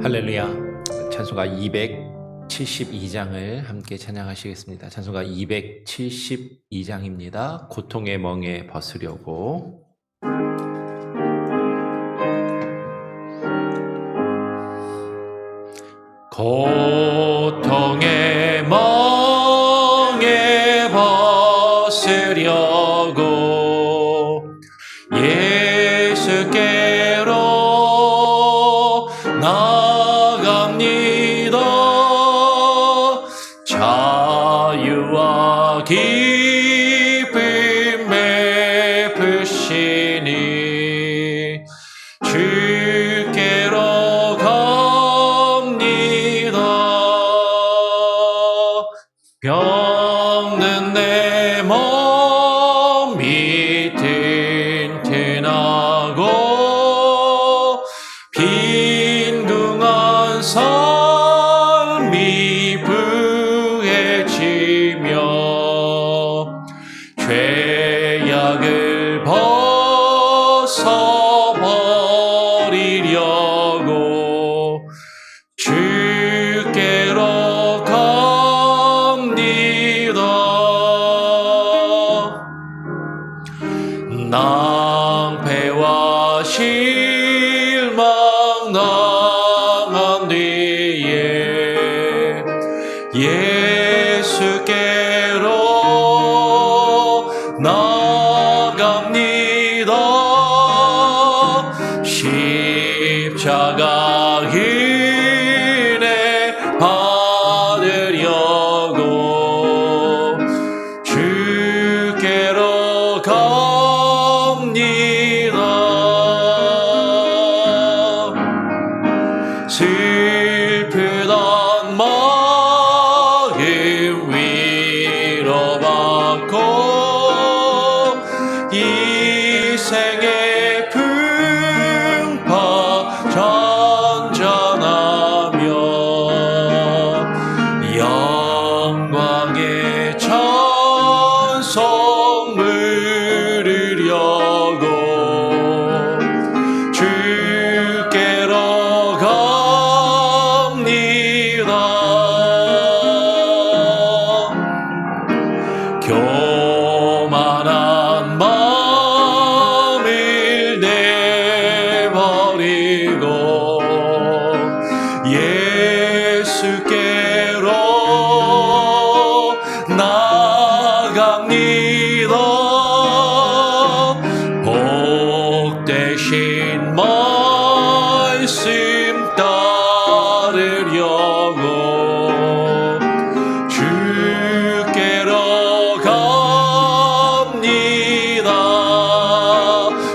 할렐루야. 찬송가 272장을 함께 찬양하시겠습니다. 찬송가 272장입니다. 고통의 멍에 벗으려고. 고통의 멍에 벗으려고 예수께로 나갑니다. 자유와 기쁨 베푸시니 주께로 갑니다. 병든 내 몸이 튼튼하고 빈궁한 삶이 부해지며 죄악을 벗어버리려고 주께로 갑니다. 낭패와 실망 당한 뒤에 예수께로 나갑니다. 십자가 은혜 받으려고 주께로 갑니다. 슬프던 마음 위로받고 이 생의 풍파 잔잔하며 영광의 찬송 부르려고 주께로 갑니다. 교만한 마음을 내버리고 예수께로 나갑니다. 복되신 말씀 따르려고 주께로 갑니다.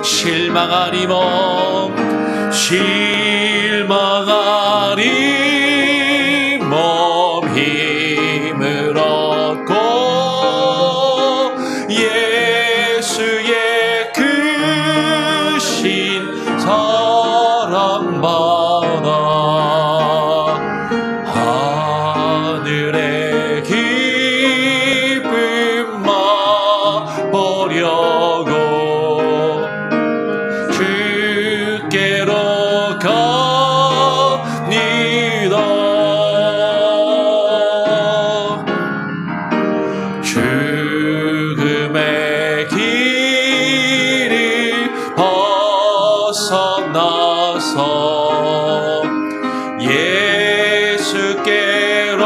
실망하리 몸 힘을 얻고 예수의 크신 사랑받아 하늘의 기쁨 맛보려고 주께로 갑니다. 죽음의 길을 벗어나서 예수께로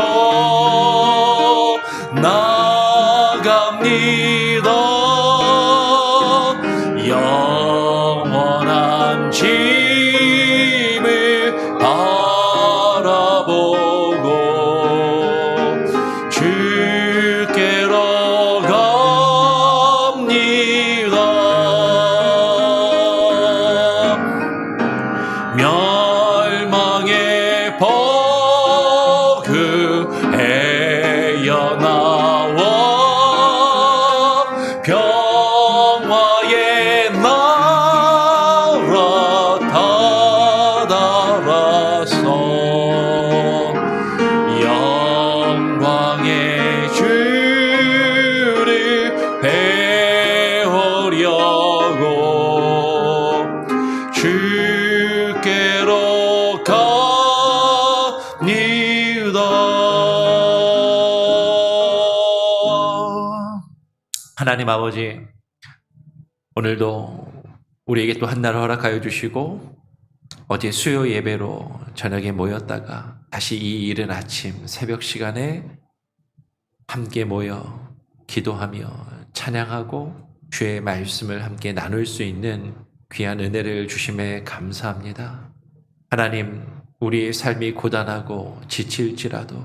나갑니다. 영원한 짐을 바라보고 주께로 갑니다. 멸망의 버그에 나와 하나님 아버지, 오늘도 우리에게 또 한날을 허락하여 주시고 어제 수요 예배로 저녁에 모였다가 다시 이 이른 아침 새벽 시간에 함께 모여 기도하며 찬양하고 주의 말씀을 함께 나눌 수 있는 귀한 은혜를 주심에 감사합니다. 하나님, 우리의 삶이 고단하고 지칠지라도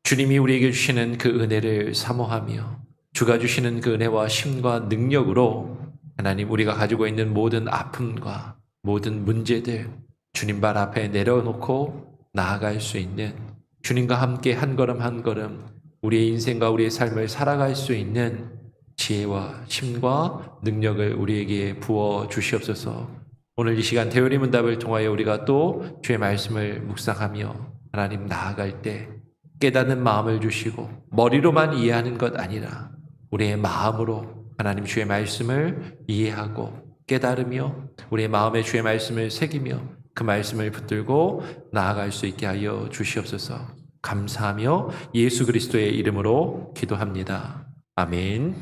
주님이 우리에게 주시는 그 은혜를 사모하며 주가 주시는 그 은혜와 힘과 능력으로 하나님, 우리가 가지고 있는 모든 아픔과 모든 문제들 주님 발 앞에 내려놓고 나아갈 수 있는, 주님과 함께 한 걸음 한 걸음 우리의 인생과 우리의 삶을 살아갈 수 있는 지혜와 힘과 능력을 우리에게 부어 주시옵소서. 오늘 이 시간 대열의 문답을 통하여 우리가 또 주의 말씀을 묵상하며 하나님 나아갈 때 깨닫는 마음을 주시고 머리로만 이해하는 것 아니라 우리의 마음으로 하나님 주의 말씀을 이해하고 깨달으며 우리의 마음에 주의 말씀을 새기며 그 말씀을 붙들고 나아갈 수 있게 하여 주시옵소서. 감사하며 예수 그리스도의 이름으로 기도합니다. 아멘.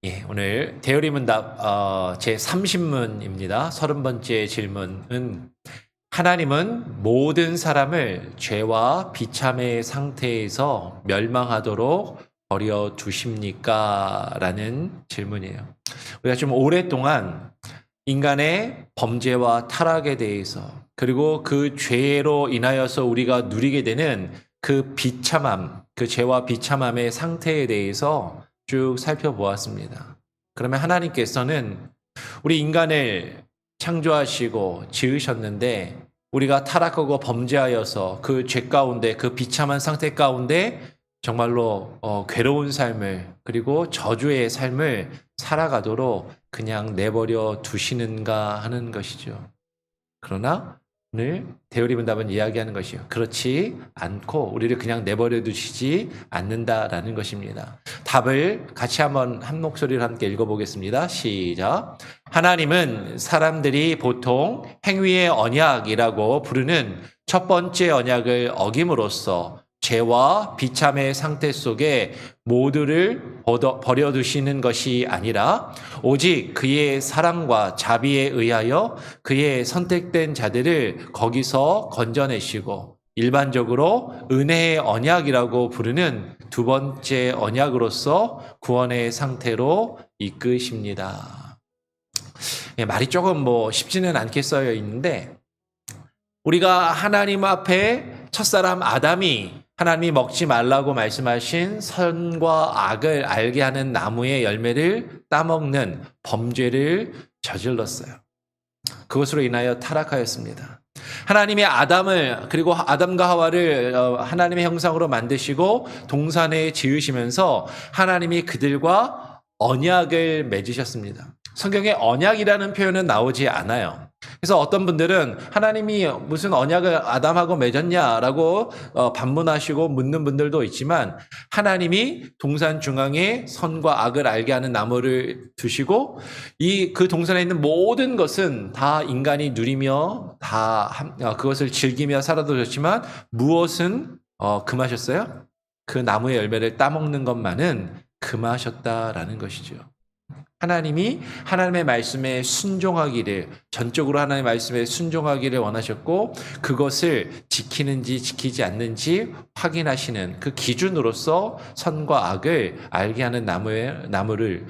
예, 오늘 대열의 문답 제 30문입니다. 30번째 질문은 하나님은 모든 사람을 죄와 비참의 상태에서 멸망하도록 버려두십니까? 라는 질문이에요. 우리가 좀 오랫동안 인간의 범죄와 타락에 대해서 그리고 그 죄로 인하여서 우리가 누리게 되는 그 비참함, 그 죄와 비참함의 상태에 대해서 쭉 살펴보았습니다. 그러면 하나님께서는 우리 인간을 창조하시고 지으셨는데 우리가 타락하고 범죄하여서 그 죄 가운데, 그 비참한 상태 가운데 정말로 괴로운 삶을 그리고 저주의 삶을 살아가도록 그냥 내버려 두시는가 하는 것이죠. 그러나 오늘 대열의 문답은 이야기하는 것이요, 그렇지 않고 우리를 그냥 내버려 두시지 않는다라는 것입니다. 답을 같이 한번 한 목소리로 함께 읽어보겠습니다. 시작. 하나님은 사람들이 보통 행위의 언약이라고 부르는 첫 번째 언약을 어김으로써 죄와 비참의 상태 속에 모두를 버려두시는 것이 아니라 오직 그의 사랑과 자비에 의하여 그의 선택된 자들을 거기서 건져내시고 일반적으로 은혜의 언약이라고 부르는 두 번째 언약으로서 구원의 상태로 이끄십니다. 예, 말이 조금 쉽지는 않게 써여 있는데 우리가 하나님 앞에 첫사람 아담이 하나님이 먹지 말라고 말씀하신 선과 악을 알게 하는 나무의 열매를 따먹는 범죄를 저질렀어요. 그것으로 인하여 타락하였습니다. 하나님의 아담을 그리고 아담과 하와를 하나님의 형상으로 만드시고 동산에 지으시면서 하나님이 그들과 언약을 맺으셨습니다. 성경에 언약이라는 표현은 나오지 않아요. 그래서 어떤 분들은 하나님이 무슨 언약을 아담하고 맺었냐라고 반문하시고 묻는 분들도 있지만 하나님이 동산 중앙에 선과 악을 알게 하는 나무를 두시고 그 동산에 있는 모든 것은 다 인간이 누리며 다 그것을 즐기며 살아도 좋지만 무엇은 금하셨어요? 그 나무의 열매를 따먹는 것만은 금하셨다라는 것이죠. 하나님이 하나님의 말씀에 순종하기를, 전적으로 하나님의 말씀에 순종하기를 원하셨고 그것을 지키는지 지키지 않는지 확인하시는 그 기준으로서 선과 악을 알게 하는 나무를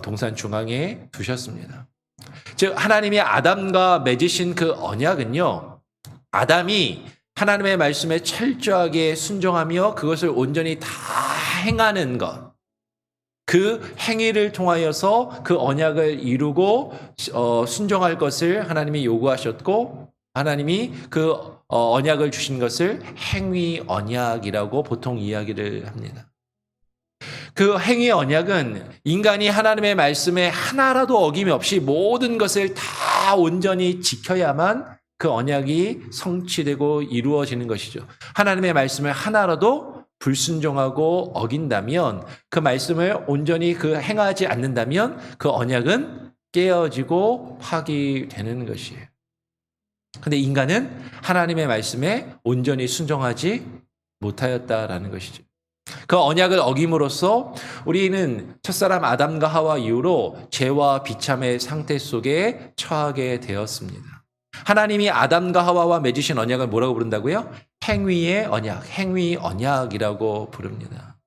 동산 중앙에 두셨습니다. 즉 하나님이 아담과 맺으신 그 언약은요, 아담이 하나님의 말씀에 철저하게 순종하며 그것을 온전히 다 행하는 것, 그 행위를 통하여서 그 언약을 이루고 순종할 것을 하나님이 요구하셨고 하나님이 그 언약을 주신 것을 행위 언약이라고 보통 이야기를 합니다. 그 행위 언약은 인간이 하나님의 말씀에 하나라도 어김이 없이 모든 것을 다 온전히 지켜야만 그 언약이 성취되고 이루어지는 것이죠. 하나님의 말씀을 하나라도 불순종하고 어긴다면, 그 말씀을 온전히 행하지 않는다면 그 언약은 깨어지고 파기되는 것이에요. 근데 인간은 하나님의 말씀에 온전히 순종하지 못하였다라는 것이죠. 그 언약을 어김으로써 우리는 첫사람 아담과 하와 이후로 죄와 비참의 상태 속에 처하게 되었습니다. 하나님이 아담과 하와와 맺으신 언약을 뭐라고 부른다고요? 행위의 언약, 행위 언약이라고 부릅니다.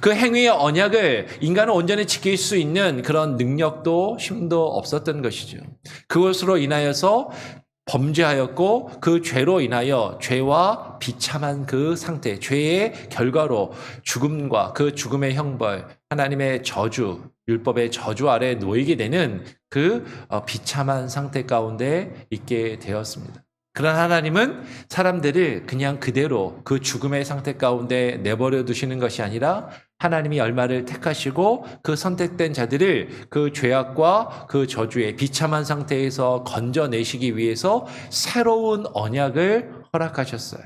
그 행위의 언약을 인간은 온전히 지킬 수 있는 그런 능력도 힘도 없었던 것이죠. 그것으로 인하여서 범죄하였고 그 죄로 인하여 죄와 비참한 그 상태, 죄의 결과로 죽음과 그 죽음의 형벌, 하나님의 저주, 율법의 저주 아래 놓이게 되는 그 비참한 상태 가운데 있게 되었습니다. 그러나 하나님은 사람들을 그냥 그대로 그 죽음의 상태 가운데 내버려 두시는 것이 아니라 하나님이 열마를 택하시고 그 선택된 자들을 그 죄악과 그 저주의 비참한 상태에서 건져내시기 위해서 새로운 언약을 허락하셨어요.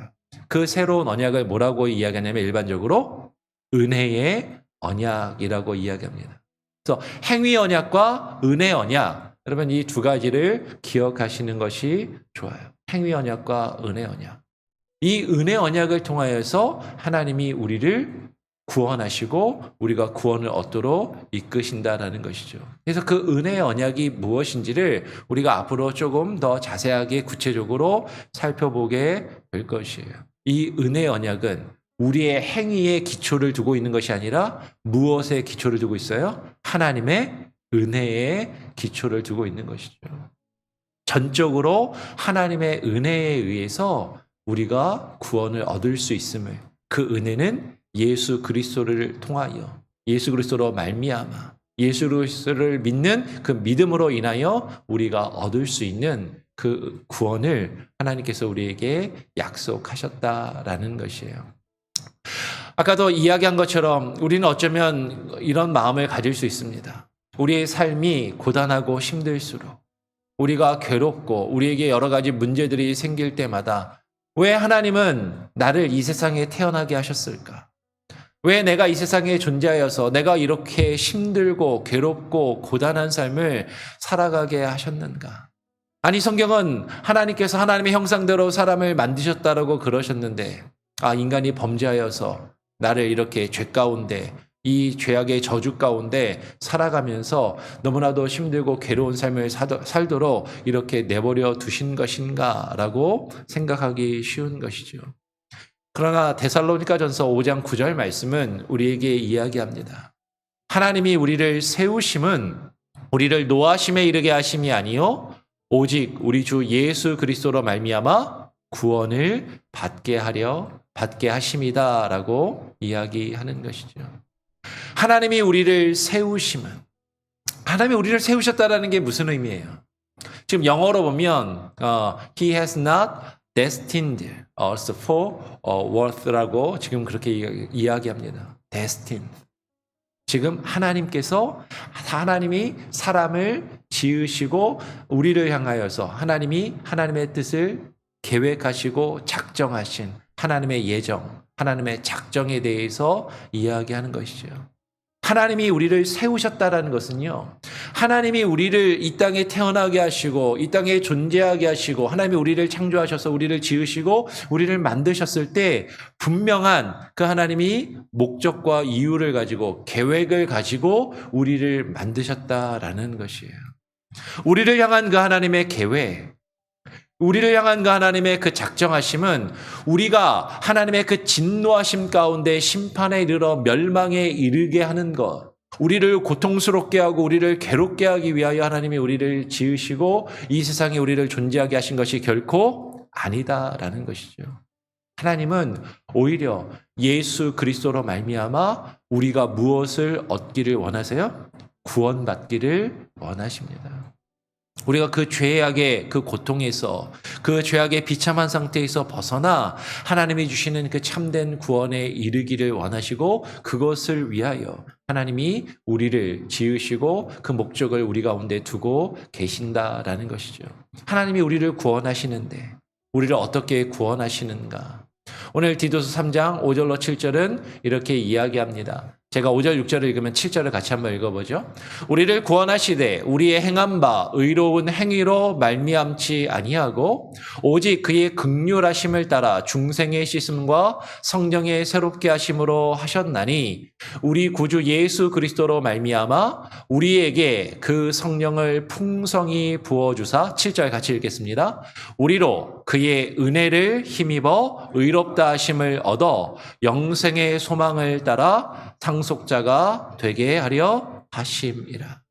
그 새로운 언약을 뭐라고 이야기하냐면 일반적으로 은혜의 언약이라고 이야기합니다. 그래서 행위 언약과 은혜 언약, 여러분 이 두 가지를 기억하시는 것이 좋아요. 행위 언약과 은혜 언약. 이 은혜 언약을 통하여서 하나님이 우리를 구원하시고 우리가 구원을 얻도록 이끄신다라는 것이죠. 그래서 그 은혜의 언약이 무엇인지를 우리가 앞으로 조금 더 자세하게 구체적으로 살펴보게 될 것이에요. 이 은혜의 언약은 우리의 행위에 기초를 두고 있는 것이 아니라 무엇에 기초를 두고 있어요? 하나님의 은혜에 기초를 두고 있는 것이죠. 전적으로 하나님의 은혜에 의해서 우리가 구원을 얻을 수 있음을, 그 은혜는 예수 그리스도를 통하여, 예수 그리스도로 말미암아, 예수 그리스도를 믿는 그 믿음으로 인하여 우리가 얻을 수 있는 그 구원을 하나님께서 우리에게 약속하셨다라는 것이에요. 아까도 이야기한 것처럼 우리는 어쩌면 이런 마음을 가질 수 있습니다. 우리의 삶이 고단하고 힘들수록, 우리가 괴롭고 우리에게 여러 가지 문제들이 생길 때마다 왜 하나님은 나를 이 세상에 태어나게 하셨을까? 왜 내가 이 세상에 존재하여서 내가 이렇게 힘들고 괴롭고 고단한 삶을 살아가게 하셨는가? 아니, 성경은 하나님께서 하나님의 형상대로 사람을 만드셨다라고 그러셨는데, 인간이 범죄하여서 나를 이렇게 죄 가운데, 이 죄악의 저주 가운데 살아가면서 너무나도 힘들고 괴로운 삶을 살도록 이렇게 내버려 두신 것인가 라고 생각하기 쉬운 것이죠. 그러나 데살로니가전서 5장 9절 말씀은 우리에게 이야기합니다. 하나님이 우리를 세우심은 우리를 노하심에 이르게 하심이 아니요 오직 우리 주 예수 그리스도로 말미암아 구원을 받게 하심이다라고 이야기하는 것이죠. 하나님이 우리를 세우심은, 하나님이 우리를 세우셨다라는 게 무슨 의미예요? 지금 영어로 보면 He has not destined us for worth라고 지금 그렇게 이야기합니다. destined. 지금 하나님이 사람을 지으시고 우리를 향하여서 하나님의 뜻을 계획하시고 작정하신 하나님의 예정, 하나님의 작정에 대해서 이야기하는 것이죠. 하나님이 우리를 세우셨다라는 것은요, 하나님이 우리를 이 땅에 태어나게 하시고 이 땅에 존재하게 하시고 하나님이 우리를 창조하셔서 우리를 지으시고 우리를 만드셨을 때 분명한 그 하나님이 목적과 이유를 가지고 계획을 가지고 우리를 만드셨다라는 것이에요. 우리를 향한 그 하나님의 계획, 우리를 향한 그 하나님의 그 작정하심은 우리가 하나님의 그 진노하심 가운데 심판에 이르러 멸망에 이르게 하는 것, 우리를 고통스럽게 하고 우리를 괴롭게 하기 위하여 하나님이 우리를 지으시고 이 세상에 우리를 존재하게 하신 것이 결코 아니다라는 것이죠. 하나님은 오히려 예수 그리스도로 말미암아 우리가 무엇을 얻기를 원하세요? 구원받기를 원하십니다. 우리가 그 죄악의 그 고통에서, 그 죄악의 비참한 상태에서 벗어나 하나님이 주시는 그 참된 구원에 이르기를 원하시고 그것을 위하여 하나님이 우리를 지으시고 그 목적을 우리 가운데 두고 계신다라는 것이죠. 하나님이 우리를 구원하시는데 우리를 어떻게 구원하시는가? 오늘 디도서 3장 5절로 7절은 이렇게 이야기합니다. 제가 5절, 6절을 읽으면 7절을 같이 한번 읽어보죠. 우리를 구원하시되 우리의 행한 바 의로운 행위로 말미암지 아니하고 오직 그의 긍휼하심을 따라 중생의 씻음과 성령의 새롭게 하심으로 하셨나니 우리 구주 예수 그리스도로 말미암아 우리에게 그 성령을 풍성히 부어주사 7절 같이 읽겠습니다. 우리로 그의 은혜를 힘입어 의롭다 하심을 얻어 영생의 소망을 따라 상속자가 되게 하려 하심이라.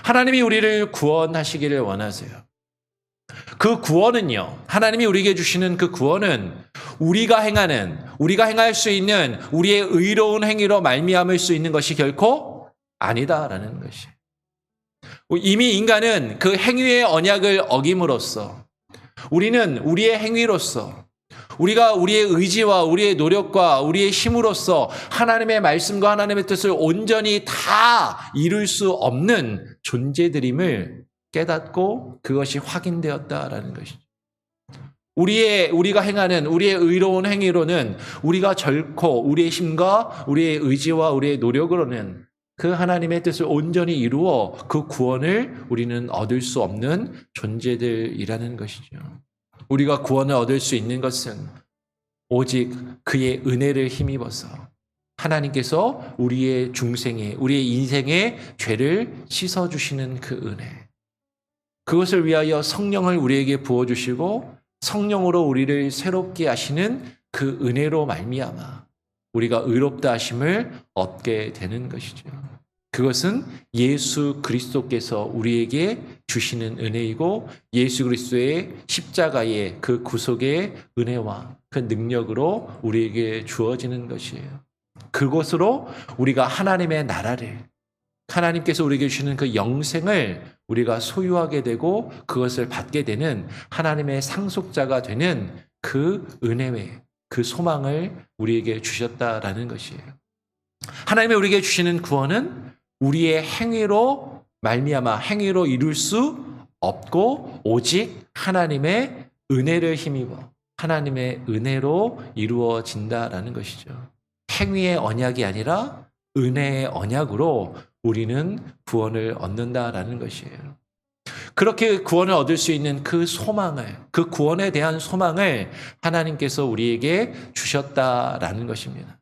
하나님이 우리를 구원하시기를 원하세요. 그 구원은요, 하나님이 우리에게 주시는 그 구원은 우리가 행할 수 있는 우리의 의로운 행위로 말미암을 수 있는 것이 결코 아니다라는 것이. 이미 인간은 그 행위의 언약을 어김으로써 우리는 우리의 행위로서 우리가 우리의 의지와 우리의 노력과 우리의 힘으로써 하나님의 말씀과 하나님의 뜻을 온전히 다 이룰 수 없는 존재들임을 깨닫고 그것이 확인되었다라는 것이죠. 우리가 행하는 우리의 의로운 행위로는 우리가 결코 우리의 힘과 우리의 의지와 우리의 노력으로는 그 하나님의 뜻을 온전히 이루어 그 구원을 우리는 얻을 수 없는 존재들이라는 것이죠. 우리가 구원을 얻을 수 있는 것은 오직 그의 은혜를 힘입어서 하나님께서 우리의 우리의 인생의 죄를 씻어주시는 그 은혜. 그것을 위하여 성령을 우리에게 부어주시고 성령으로 우리를 새롭게 하시는 그 은혜로 말미암아 우리가 의롭다 하심을 얻게 되는 것이죠. 그것은 예수 그리스도께서 우리에게 주시는 은혜이고 예수 그리스도의 십자가의 그 구속의 은혜와 그 능력으로 우리에게 주어지는 것이에요. 그것으로 우리가 하나님의 나라를 하나님께서 우리에게 주시는 그 영생을 우리가 소유하게 되고 그것을 받게 되는 하나님의 상속자가 되는 그 은혜의 그 소망을 우리에게 주셨다라는 것이에요. 하나님이 우리에게 주시는 구원은 우리의 행위로 말미암아 행위로 이룰 수 없고 오직 하나님의 은혜를 힘입어 하나님의 은혜로 이루어진다라는 것이죠. 행위의 언약이 아니라 은혜의 언약으로 우리는 구원을 얻는다라는 것이에요. 그렇게 구원을 얻을 수 있는 그 소망을, 그 구원에 대한 소망을 하나님께서 우리에게 주셨다라는 것입니다.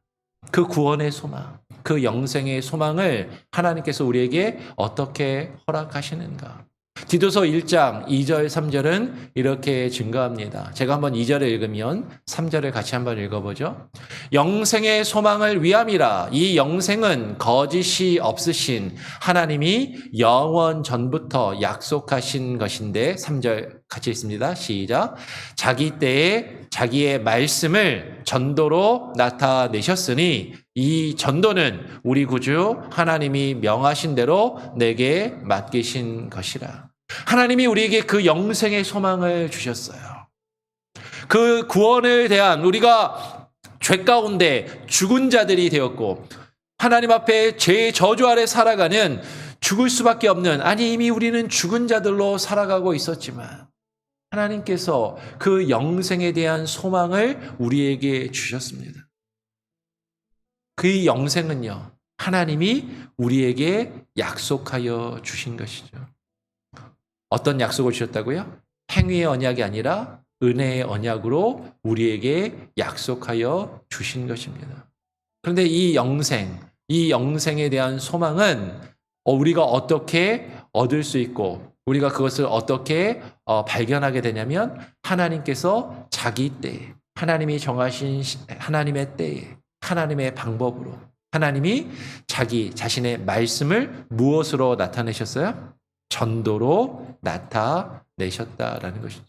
그 구원의 소망, 그 영생의 소망을 하나님께서 우리에게 어떻게 허락하시는가? 디도서 1장 2절 3절은 이렇게 증거합니다. 제가 한번 2절을 읽으면 3절을 같이 한번 읽어보죠. 영생의 소망을 위함이라. 이 영생은 거짓이 없으신 하나님이 영원 전부터 약속하신 것인데 3절 같이 읽습니다. 시작. 자기 때에 자기의 말씀을 전도로 나타내셨으니 이 전도는 우리 구주 하나님이 명하신 대로 내게 맡기신 것이라. 하나님이 우리에게 그 영생의 소망을 주셨어요. 그 구원을 대한 우리가 죄 가운데 죽은 자들이 되었고 하나님 앞에 죄의 저주 아래 살아가는 죽을 수밖에 없는 이미 우리는 죽은 자들로 살아가고 있었지만 하나님께서 그 영생에 대한 소망을 우리에게 주셨습니다. 그 영생은요, 하나님이 우리에게 약속하여 주신 것이죠. 어떤 약속을 주셨다고요? 행위의 언약이 아니라 은혜의 언약으로 우리에게 약속하여 주신 것입니다. 그런데 이 영생에 대한 소망은 우리가 어떻게 얻을 수 있고 우리가 그것을 어떻게 발견하게 되냐면 하나님께서 자기 때에 하나님이 정하신 하나님의 때에 하나님의 방법으로 하나님이 자신의 말씀을 무엇으로 나타내셨어요? 전도로 나타내셨다라는 것이죠.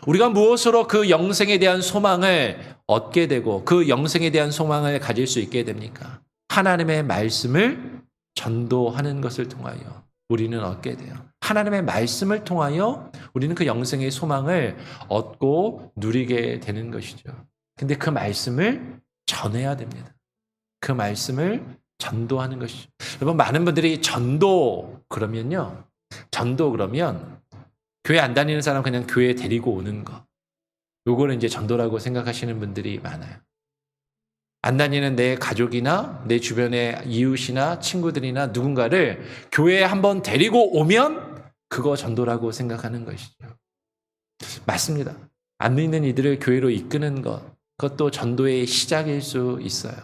우리가 무엇으로 그 영생에 대한 소망을 얻게 되고 그 영생에 대한 소망을 가질 수 있게 됩니까? 하나님의 말씀을 전도하는 것을 통하여 우리는 얻게 돼요. 하나님의 말씀을 통하여 우리는 그 영생의 소망을 얻고 누리게 되는 것이죠. 근데 그 말씀을 전해야 됩니다. 그 말씀을 전도하는 것이죠. 여러분, 많은 분들이 전도 그러면 교회 안 다니는 사람 그냥 교회 데리고 오는 거. 요거는 이제 전도라고 생각하시는 분들이 많아요. 안 다니는 내 가족이나 내 주변의 이웃이나 친구들이나 누군가를 교회에 한번 데리고 오면 그거 전도라고 생각하는 것이죠. 맞습니다. 안 믿는 이들을 교회로 이끄는 것, 그것도 전도의 시작일 수 있어요.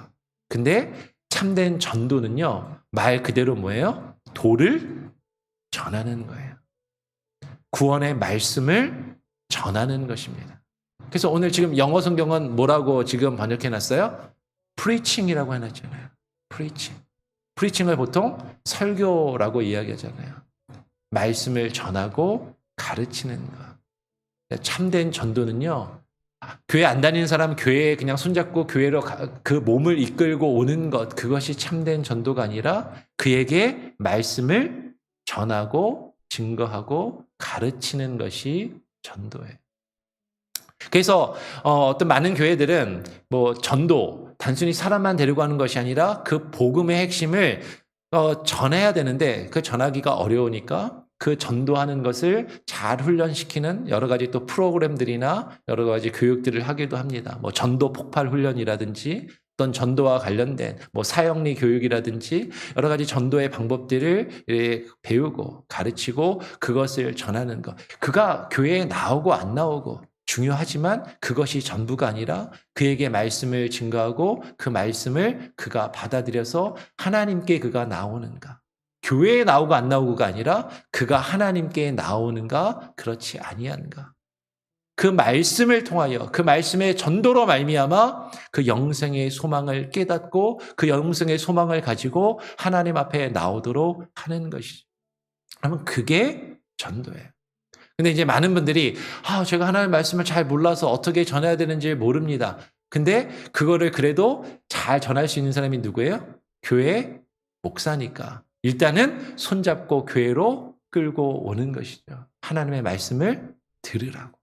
근데 참된 전도는요, 말 그대로 뭐예요? 도를 전하는 거예요. 구원의 말씀을 전하는 것입니다. 그래서 오늘 지금 영어 성경은 뭐라고 지금 번역해놨어요? preaching이라고 해놨잖아요. preaching. preaching을 보통 설교라고 이야기하잖아요. 말씀을 전하고 가르치는 것. 참된 전도는요, 교회 안 다니는 사람 교회에 그냥 손잡고 교회로 그 몸을 이끌고 오는 것, 그것이 참된 전도가 아니라 그에게 말씀을 전하고 증거하고 가르치는 것이 전도예요. 그래서 어떤 많은 교회들은 뭐 전도, 단순히 사람만 데리고 가는 것이 아니라 그 복음의 핵심을 전해야 되는데 그 전하기가 어려우니까 그 전도하는 것을 잘 훈련시키는 여러 가지 또 프로그램들이나 여러 가지 교육들을 하기도 합니다. 뭐 전도 폭발 훈련이라든지 어떤 전도와 관련된 뭐 사형리 교육이라든지 여러 가지 전도의 방법들을 배우고 가르치고 그것을 전하는 것. 그가 교회에 나오고 안 나오고 중요하지만 그것이 전부가 아니라 그에게 말씀을 증거하고 그 말씀을 그가 받아들여서 하나님께 그가 나오는가. 교회에 나오고 안 나오고가 아니라 그가 하나님께 나오는가 그렇지 아니한가. 그 말씀을 통하여 그 말씀의 전도로 말미암아 그 영생의 소망을 깨닫고 그 영생의 소망을 가지고 하나님 앞에 나오도록 하는 것이죠. 그러면 그게 전도예요. 근데 이제 많은 분들이 제가 하나님의 말씀을 잘 몰라서 어떻게 전해야 되는지 모릅니다. 근데 그거를 그래도 잘 전할 수 있는 사람이 누구예요? 교회 목사니까. 일단은 손잡고 교회로 끌고 오는 것이죠. 하나님의 말씀을 들으라고.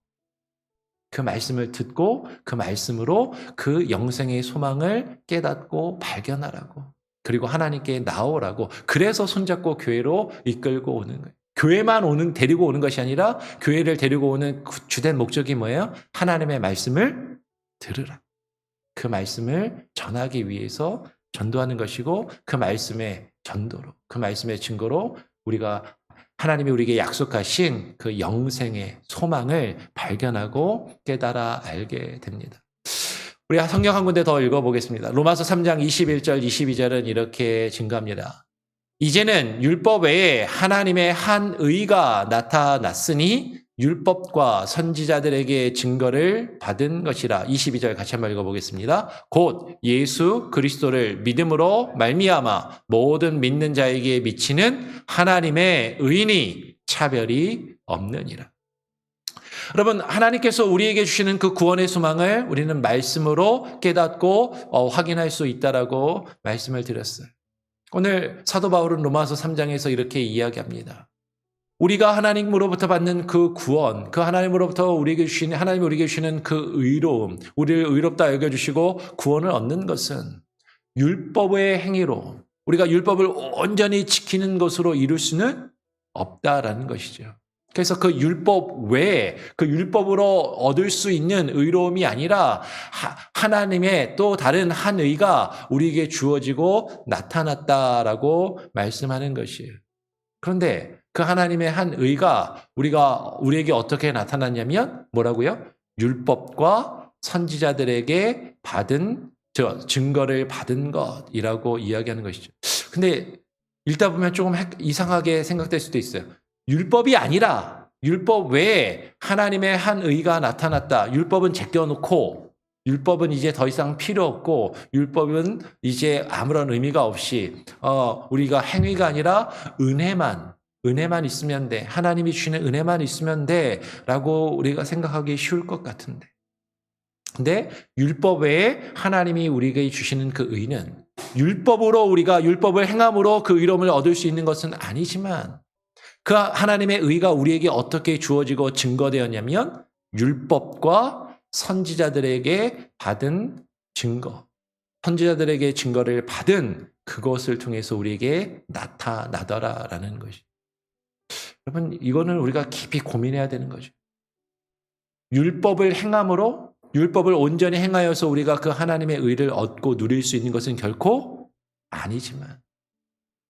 그 말씀을 듣고 그 말씀으로 그 영생의 소망을 깨닫고 발견하라고. 그리고 하나님께 나오라고. 그래서 손잡고 교회로 이끌고 오는 거예요. 교회만 데리고 오는 것이 아니라 교회를 데리고 오는 주된 목적이 뭐예요? 하나님의 말씀을 들으라. 그 말씀을 전하기 위해서 전도하는 것이고 그 말씀의 전도로, 그 말씀의 증거로 우리가 하나님이 우리에게 약속하신 그 영생의 소망을 발견하고 깨달아 알게 됩니다. 우리 성경 한 군데 더 읽어보겠습니다. 로마서 3장 21절, 22절은 이렇게 증거합니다. 이제는 율법 외에 하나님의 한 의가 나타났으니 율법과 선지자들에게 증거를 받은 것이라. 22절 같이 한번 읽어보겠습니다. 곧 예수 그리스도를 믿음으로 말미암아 모든 믿는 자에게 미치는 하나님의 의인이 차별이 없느니라. 여러분, 하나님께서 우리에게 주시는 그 구원의 소망을 우리는 말씀으로 깨닫고 확인할 수 있다라고 말씀을 드렸어요. 오늘 사도 바울은 로마서 3장에서 이렇게 이야기합니다. 우리가 하나님으로부터 받는 그 구원, 그 하나님으로부터 하나님이 우리에게 주시는 그 의로움, 우리를 의롭다 여겨주시고 구원을 얻는 것은 율법의 행위로 우리가 율법을 온전히 지키는 것으로 이룰 수는 없다라는 것이죠. 그래서 그 율법 외에 그 율법으로 얻을 수 있는 의로움이 아니라 하나님의 또 다른 한 의가 우리에게 주어지고 나타났다라고 말씀하는 것이에요. 그런데 그 하나님의 한 의가 우리에게 어떻게 나타났냐면 뭐라고요? 율법과 선지자들에게 받은 증거를 받은 것이라고 이야기하는 것이죠. 근데 읽다 보면 조금 이상하게 생각될 수도 있어요. 율법이 아니라 율법 외에 하나님의 한 의가 나타났다. 율법은 제껴놓고 율법은 이제 더 이상 필요 없고 율법은 이제 아무런 의미가 없이 우리가 행위가 아니라 은혜만 있으면 돼. 하나님이 주시는 은혜만 있으면 돼 라고 우리가 생각하기 쉬울 것 같은데, 근데 율법 외에 하나님이 우리에게 주시는 그 의는 율법으로 우리가 율법을 행함으로 그 의로움을 얻을 수 있는 것은 아니지만 그 하나님의 의가 우리에게 어떻게 주어지고 증거되었냐면 율법과 선지자들에게 받은 증거, 선지자들에게 증거를 받은 그것을 통해서 우리에게 나타나더라라는 것이. 여러분, 이거는 우리가 깊이 고민해야 되는 거죠. 율법을 행함으로 율법을 온전히 행하여서 우리가 그 하나님의 의를 얻고 누릴 수 있는 것은 결코 아니지만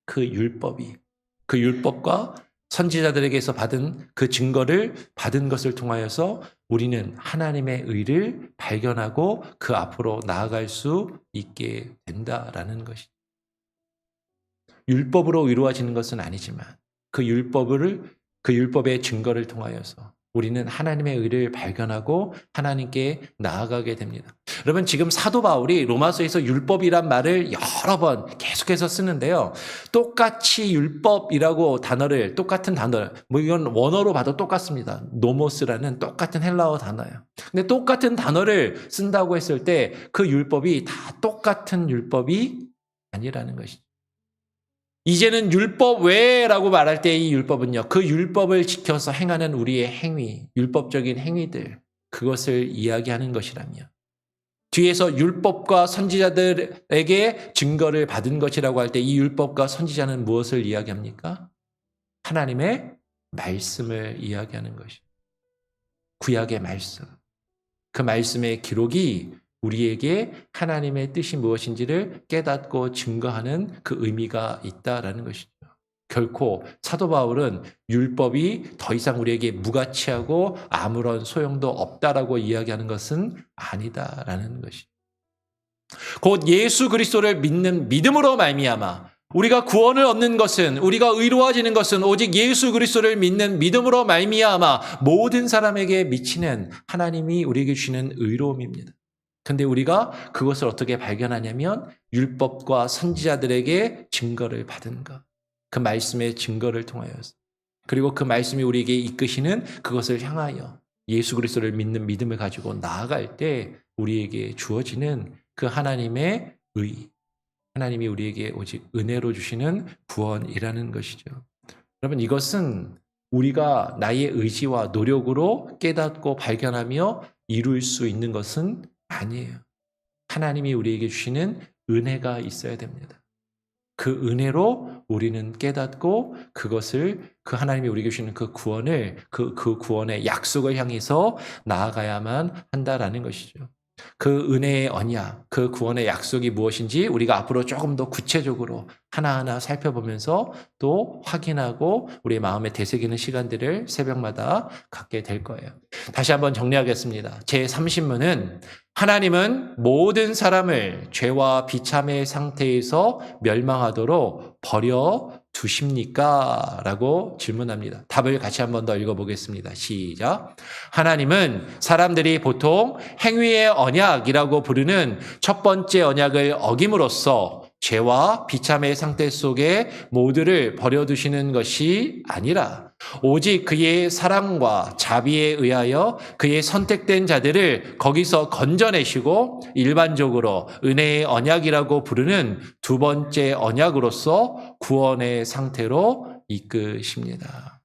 그 율법과 선지자들에게서 받은 그 증거를 받은 것을 통하여서 우리는 하나님의 의를 발견하고 그 앞으로 나아갈 수 있게 된다라는 것이죠. 율법으로 이루어지는 것은 아니지만 그 율법의 증거를 통하여서 우리는 하나님의 의를 발견하고 하나님께 나아가게 됩니다. 여러분, 지금 사도 바울이 로마서에서 율법이란 말을 여러 번 계속해서 쓰는데요. 똑같이 율법이라고 똑같은 단어를, 이건 원어로 봐도 똑같습니다. 노모스라는 똑같은 헬라어 단어예요. 근데 똑같은 단어를 쓴다고 했을 때 그 율법이 다 똑같은 율법이 아니라는 것이죠. 이제는 율법 외라고 말할 때 이 율법은요, 그 율법을 지켜서 행하는 우리의 행위, 율법적인 행위들, 그것을 이야기하는 것이라며, 뒤에서 율법과 선지자들에게 증거를 받은 것이라고 할 때 이 율법과 선지자는 무엇을 이야기합니까? 하나님의 말씀을 이야기하는 것이죠. 구약의 말씀. 그 말씀의 기록이 우리에게 하나님의 뜻이 무엇인지를 깨닫고 증거하는 그 의미가 있다라는 것이죠. 결코 사도 바울은 율법이 더 이상 우리에게 무가치하고 아무런 소용도 없다라고 이야기하는 것은 아니다라는 것이죠. 곧 예수 그리스도를 믿는 믿음으로 말미암아 우리가 구원을 얻는 것은, 우리가 의로워지는 것은 오직 예수 그리스도를 믿는 믿음으로 말미암아 모든 사람에게 미치는 하나님이 우리에게 주시는 의로움입니다. 근데 우리가 그것을 어떻게 발견하냐면 율법과 선지자들에게 증거를 받은 것, 그 말씀의 증거를 통하여서, 그리고 그 말씀이 우리에게 이끄시는 그것을 향하여 예수 그리스도를 믿는 믿음을 가지고 나아갈 때 우리에게 주어지는 그 하나님의 의, 하나님이 우리에게 오직 은혜로 주시는 구원이라는 것이죠. 여러분, 이것은 우리가 나의 의지와 노력으로 깨닫고 발견하며 이룰 수 있는 것은 아니에요. 하나님이 우리에게 주시는 은혜가 있어야 됩니다. 그 은혜로 우리는 깨닫고 그것을, 그 하나님이 우리에게 주시는 그 구원을, 그 구원의 약속을 향해서 나아가야만 한다라는 것이죠. 그 은혜의 언약, 그 구원의 약속이 무엇인지 우리가 앞으로 조금 더 구체적으로 하나하나 살펴보면서 또 확인하고 우리의 마음에 되새기는 시간들을 새벽마다 갖게 될 거예요. 다시 한번 정리하겠습니다. 제30문은 하나님은 모든 사람을 죄와 비참의 상태에서 멸망하도록 버려 두십니까? 라고 질문합니다. 답을 같이 한 번 더 읽어보겠습니다. 시작. 하나님은 사람들이 보통 행위의 언약이라고 부르는 첫 번째 언약을 어김으로써 죄와 비참의 상태 속에 모두를 버려두시는 것이 아니라 오직 그의 사랑과 자비에 의하여 그의 선택된 자들을 거기서 건져내시고 일반적으로 은혜의 언약이라고 부르는 두 번째 언약으로서 구원의 상태로 이끄십니다.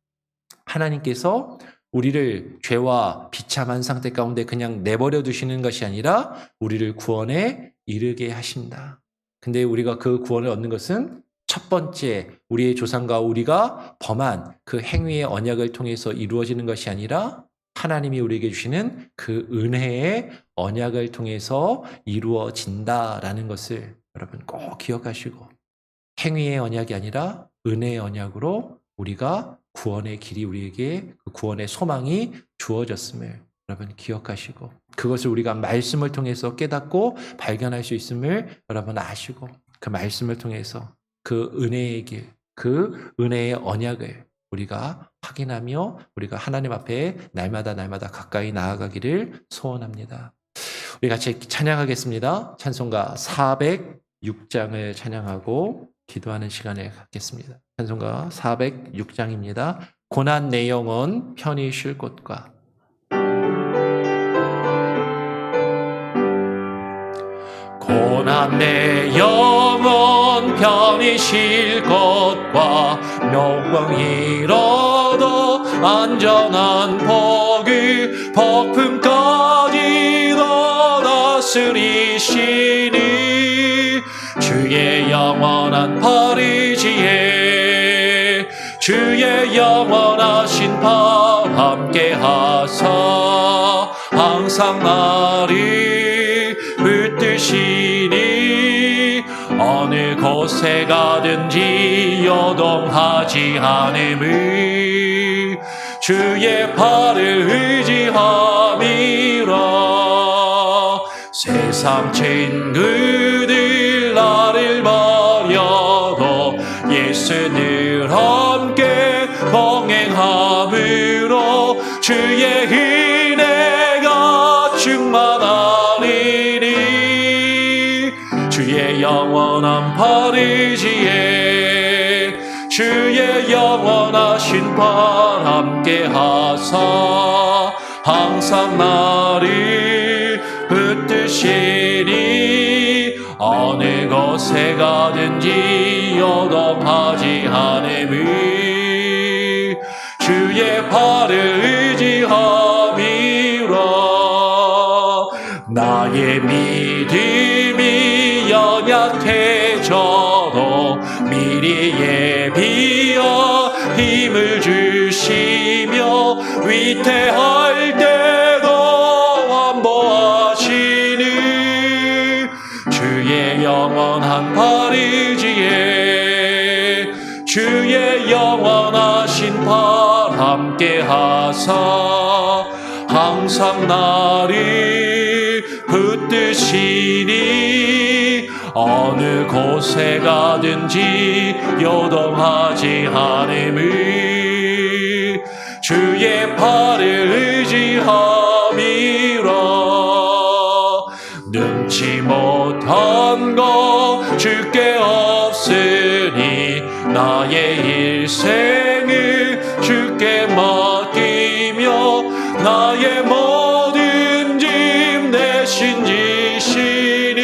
하나님께서 우리를 죄와 비참한 상태 가운데 그냥 내버려 두시는 것이 아니라 우리를 구원에 이르게 하신다. 근데 우리가 그 구원을 얻는 것은 첫 번째 우리의 조상과 우리가 범한 그 행위의 언약을 통해서 이루어지는 것이 아니라 하나님이 우리에게 주시는 그 은혜의 언약을 통해서 이루어진다라는 것을 여러분 꼭 기억하시고, 행위의 언약이 아니라 은혜의 언약으로 우리가 구원의 길이, 우리에게 그 구원의 소망이 주어졌음을 여러분 기억하시고, 그것을 우리가 말씀을 통해서 깨닫고 발견할 수 있음을 여러분 아시고, 그 말씀을 통해서 그 은혜의 길, 그 은혜의 언약을 우리가 확인하며 우리가 하나님 앞에 날마다 가까이 나아가기를 소원합니다. 우리 같이 찬양하겠습니다. 찬송가 406장을 찬양하고 기도하는 시간을 갖겠습니다. 찬송가 406장입니다. 고난 내 영혼 편히 쉴 곳과 고난 내 영혼 편히 쉴 곳과 명왕 이뤄도 안전한 복을 폭풍까지도 다스리시니 주의 영원한 팔이지에 주의 영원하신 팔 함께 하사 항상 항상 나를 붙드시니 어느 곳에 가든지 요동하지 않음을 주의 팔을 의지함이라. 세상 친구들 나를 버려도 예수 늘 함께 동행함으로 주의 은혜가 충만하리니 주의 영원한 팔의지에 주의 영원하신 팔 함께 하사 항상 나를 붙드시니 어느 곳에 가든지 요동하지 않음을 주의 팔을 의지함이라. 나의 믿음이 연약해져도 미리 예비하여 힘을 주시며 위태할 때도 완보하시는 주의 영원한 팔의지에 주의 영원하신 팔 함께 하사 항상 나를 붙드시니 어느 곳에 가든지 요동하지 않음을 주의 팔을 의지함이라. 능치 못한 것 주께 없으니 나의 일생을 주께 맡기며 나의 모든 짐 대신 지시니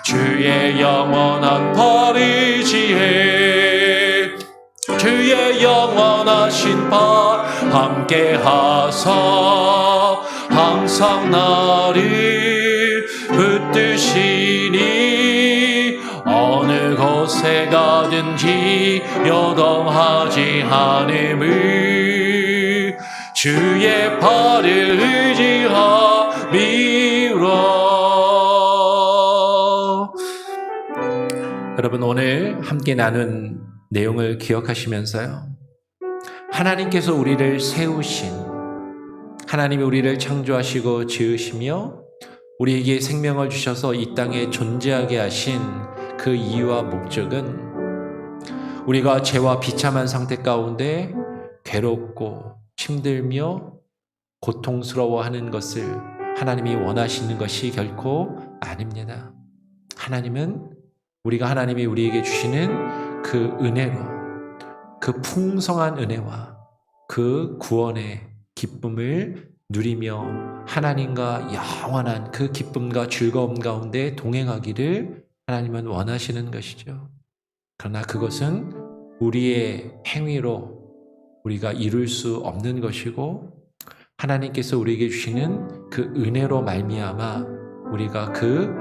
주의 영원한 팔의지에 주의 영원하신 팔 함께 하사 항상 나를 붙드시니 어느 곳에 가든지 요동하지 않음을 주의 팔을 의지함이라. 여러분, 오늘 함께 나눈 내용을 기억하시면서요, 하나님께서 우리를 세우신, 하나님이 우리를 창조하시고 지으시며 우리에게 생명을 주셔서 이 땅에 존재하게 하신 그 이유와 목적은 우리가 죄와 비참한 상태 가운데 괴롭고 힘들며 고통스러워하는 것을 하나님이 원하시는 것이 결코 아닙니다. 하나님은 우리가 하나님이 우리에게 주시는 그 은혜로, 그 풍성한 은혜와 그 구원의 기쁨을 누리며 하나님과 영원한 그 기쁨과 즐거움 가운데 동행하기를 하나님은 원하시는 것이죠. 그러나 그것은 우리의 행위로 우리가 이룰 수 없는 것이고 하나님께서 우리에게 주시는 그 은혜로 말미암아 우리가 그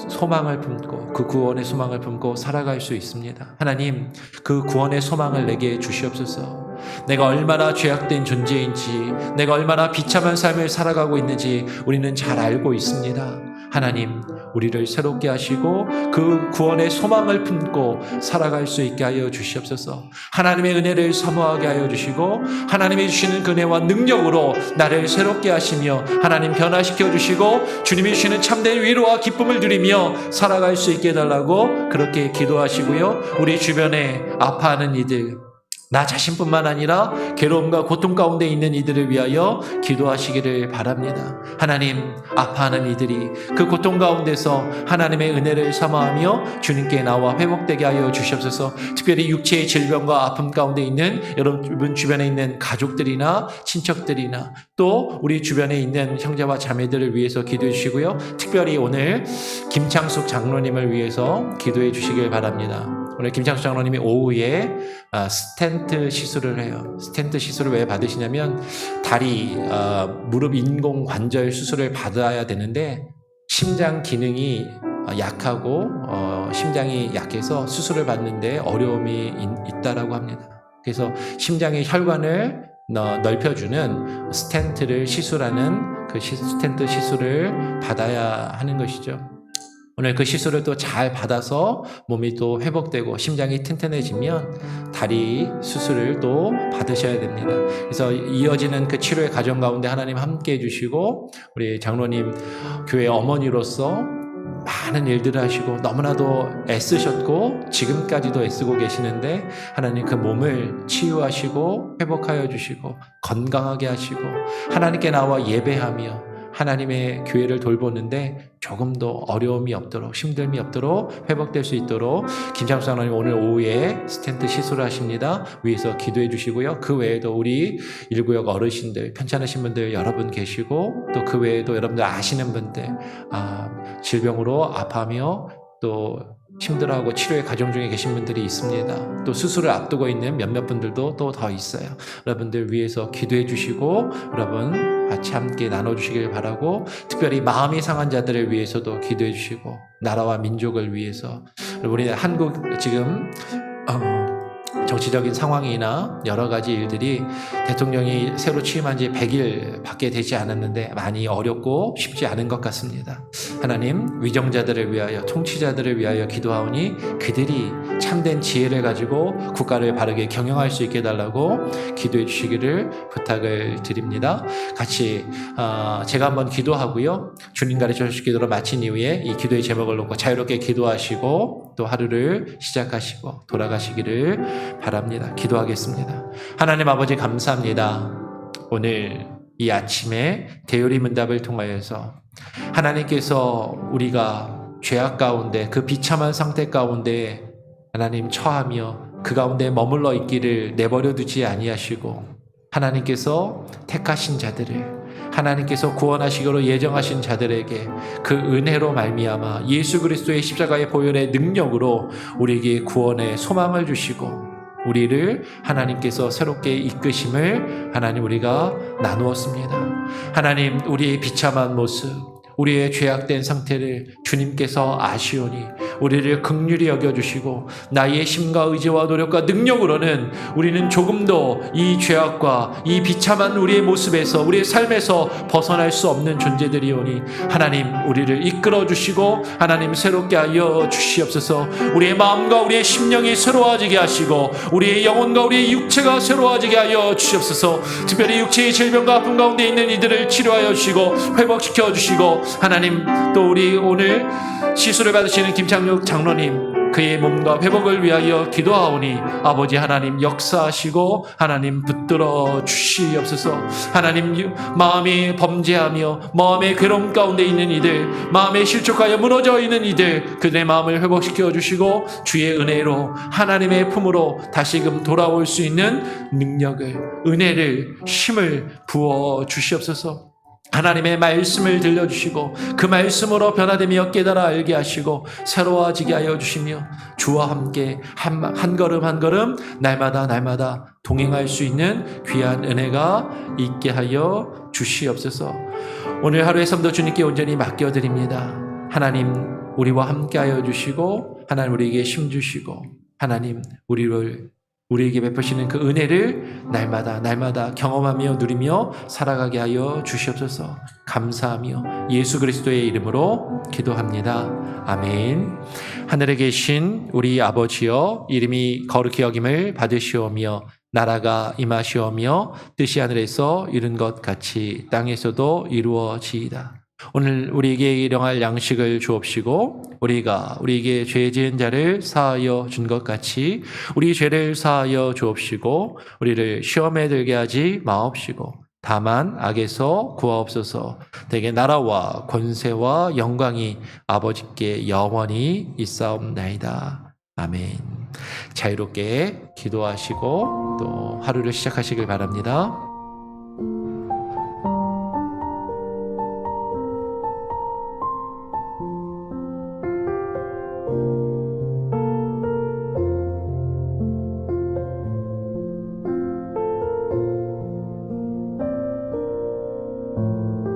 소망을 품고 그 구원의 소망을 품고 살아갈 수 있습니다. 하나님, 그 구원의 소망을 내게 주시옵소서. 내가 얼마나 죄악된 존재인지, 내가 얼마나 비참한 삶을 살아가고 있는지 우리는 잘 알고 있습니다. 하나님, 우리를 새롭게 하시고 그 구원의 소망을 품고 살아갈 수 있게 하여 주시옵소서. 하나님의 은혜를 사모하게 하여 주시고 하나님이 주시는 그 은혜와 능력으로 나를 새롭게 하시며 하나님 변화시켜 주시고 주님이 주시는 참된 위로와 기쁨을 누리며 살아갈 수 있게 해달라고 그렇게 기도하시고요, 우리 주변에 아파하는 이들, 나 자신뿐만 아니라 괴로움과 고통 가운데 있는 이들을 위하여 기도하시기를 바랍니다. 하나님, 아파하는 이들이 그 고통 가운데서 하나님의 은혜를 사모하며 주님께 나와 회복되게 하여 주시옵소서. 특별히 육체의 질병과 아픔 가운데 있는 여러분 주변에 있는 가족들이나 친척들이나 또 우리 주변에 있는 형제와 자매들을 위해서 기도해 주시고요, 특별히 오늘 김창숙 장로님을 위해서 기도해 주시길 바랍니다. 오늘 김창수 장로님이 오후에 스텐트 시술을 해요. 스텐트 시술을 왜 받으시냐면 다리, 무릎 인공 관절 수술을 받아야 되는데 심장 기능이 약하고 심장이 약해서 수술을 받는데 어려움이 있다라고 합니다. 그래서 심장의 혈관을 넓혀주는 스텐트를 시술하는 그 스텐트 시술을 받아야 하는 것이죠. 오늘 그 시술을 또 잘 받아서 몸이 또 회복되고 심장이 튼튼해지면 다리 수술을 또 받으셔야 됩니다. 그래서 이어지는 그 치료의 과정 가운데 하나님 함께 해주시고 우리 장로님 교회 어머니로서 많은 일들을 하시고 너무나도 애쓰셨고 지금까지도 애쓰고 계시는데 하나님 그 몸을 치유하시고 회복하여 주시고 건강하게 하시고 하나님께 나와 예배하며 하나님의 교회를 돌보는데 조금도 어려움이 없도록 힘듦이 없도록 회복될 수 있도록 김창수 장로님 오늘 오후에 스텐트 시술을 하십니다. 위에서 기도해 주시고요. 그 외에도 우리 1구역 어르신들 편찮으신 분들 여러분 계시고 또 그 외에도 여러분들 아시는 분들 질병으로 아파하며 또 힘들어하고 치료의 과정 중에 계신 분들이 있습니다. 또 수술을 앞두고 있는 몇몇 분들도 또 더 있어요. 여러분들 위해서 기도해 주시고 여러분 같이 함께 나눠주시길 바라고 특별히 마음이 상한 자들을 위해서도 기도해 주시고 나라와 민족을 위해서 우리 한국 지금 정치적인 상황이나 여러 가지 일들이 대통령이 새로 취임한 지 100일 밖에 되지 않았는데 많이 어렵고 쉽지 않은 것 같습니다. 하나님 위정자들을 위하여 통치자들을 위하여 기도하오니 그들이 참된 지혜를 가지고 국가를 바르게 경영할 수 있게 해달라고 기도해 주시기를 부탁을 드립니다. 같이 제가 한번 기도하고요. 주님 가르쳐 주신 기도로 마친 이후에 이 기도의 제목을 놓고 자유롭게 기도하시고 또 하루를 시작하시고 돌아가시기를 바랍니다. 기도하겠습니다. 하나님 아버지 감사합니다. 오늘 이 아침에 대요리 문답을 통하여서 하나님께서 우리가 죄악 가운데 그 비참한 상태 가운데 하나님 처하며 그 가운데 머물러 있기를 내버려 두지 아니하시고 하나님께서 택하신 자들을 하나님께서 구원하시기로 예정하신 자들에게 그 은혜로 말미암아 예수 그리스도의 십자가의 보혈의 능력으로 우리에게 구원의 소망을 주시고 우리를 하나님께서 새롭게 이끄심을 하나님 우리가 나누었습니다. 하나님 우리의 비참한 모습 우리의 죄악된 상태를 주님께서 아시오니 우리를 긍휼히 여겨주시고 나의 힘과 의지와 노력과 능력으로는 우리는 조금도 이 죄악과 이 비참한 우리의 모습에서 우리의 삶에서 벗어날 수 없는 존재들이오니 하나님 우리를 이끌어주시고 하나님 새롭게 하여 주시옵소서. 우리의 마음과 우리의 심령이 새로워지게 하시고 우리의 영혼과 우리의 육체가 새로워지게 하여 주시옵소서. 특별히 육체의 질병과 아픔 가운데 있는 이들을 치료하여 주시고 회복시켜 주시고 하나님 또 우리 오늘 시술을 받으시는 김창육 장로님 그의 몸과 회복을 위하여 기도하오니 아버지 하나님 역사하시고 하나님 붙들어 주시옵소서. 하나님 마음이 범죄하며 마음의 괴로움 가운데 있는 이들 마음에 실족하여 무너져 있는 이들 그들의 마음을 회복시켜 주시고 주의 은혜로 하나님의 품으로 다시금 돌아올 수 있는 능력을 은혜를 힘을 부어 주시옵소서. 하나님의 말씀을 들려주시고 그 말씀으로 변화되며 깨달아 알게 하시고 새로워지게 하여 주시며 주와 함께 한 걸음 한 걸음 날마다 동행할 수 있는 귀한 은혜가 있게 하여 주시옵소서. 오늘 하루의 삶도 주님께 온전히 맡겨드립니다. 하나님 우리와 함께 하여 주시고 하나님 우리에게 힘 주시고 하나님 우리에게 베푸시는 그 은혜를 날마다 경험하며 누리며 살아가게 하여 주시옵소서. 감사하며 예수 그리스도의 이름으로 기도합니다. 아멘. 하늘에 계신 우리 아버지여 이름이 거룩히 여김을 받으시오며 나라가 임하시오며 뜻이 하늘에서 이룬 것 같이 땅에서도 이루어지이다. 오늘 우리에게 일용할 양식을 주옵시고 우리가 우리에게 죄 지은 자를 사하여 준 것 같이 우리 죄를 사하여 주옵시고 우리를 시험에 들게 하지 마옵시고 다만 악에서 구하옵소서. 대개 나라와 권세와 영광이 아버지께 영원히 있사옵나이다. 아멘. 자유롭게 기도하시고 또 하루를 시작하시길 바랍니다.